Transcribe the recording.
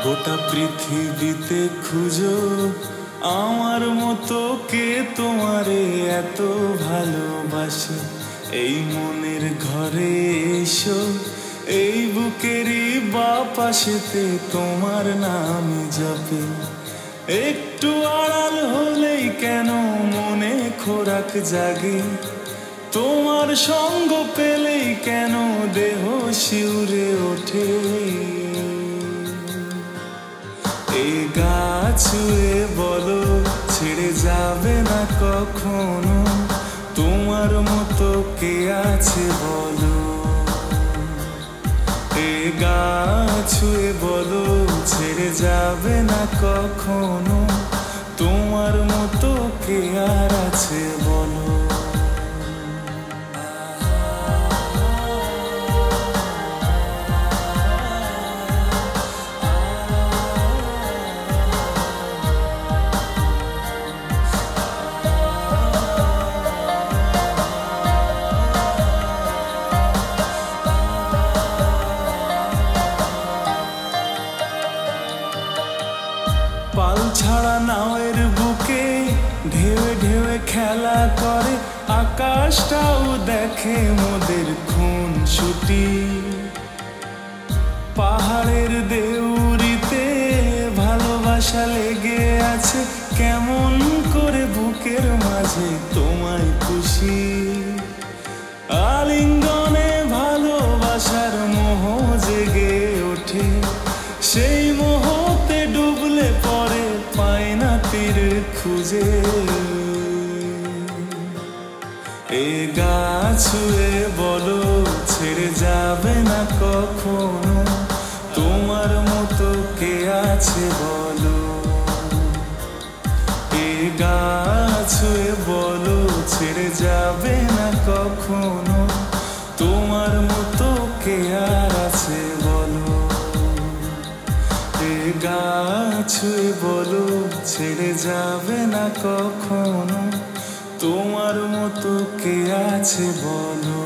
গোটা পৃথিবীতে খুঁজো আমার মতো কে তোমারে এত ভালোবাসে। এই মনের ঘরে এসো, এই বুকেরই বাপাশেতে তোমার নাম জপে। একটু আড়াল হলেই কেন মনে খোরাক জাগে, তোমার সঙ্গ পেলেই কেন দেহ শিউরে ওঠে। এই গা ছুঁয়ে বলো ছেড়ে যাবে না কখনো, তোমার মতো কে আছে বলো। এই গা ছুঁয়ে বলো ছেড়ে যাবে না কখনো, তোমার মতো কে আর আছে বলো। পাল ছাড়া নাওয়ের বুকে ঢেউে ঢেউে খেলা করে, আকাশটাও দেখে মোদের খুন ছুটি। পাহাড়ের দেউরিতে ভালোবাসা লেগে আছে, কেমন করে বুকের মাঝে তোমায় খুশি। আলিঙ্গনে ভালোবাসার মোহ জেগে ওঠে, সেই মোহতে ডুবলে পরে পায় না তীর খুঁজে। এ গা ছুঁয়ে বলো ছেড়ে যাবে না কখনো, তোমার মতো কে আছে বলো। এ গা ছুঁয়ে বলো ছেড়ে যাবে না কখনো, তোমার মতো কে আর আছে বলো। এ গা ছুঁয়ে বলো ছেড়ে যাবে না কখনো, তোমার মতো কে আছে বলো।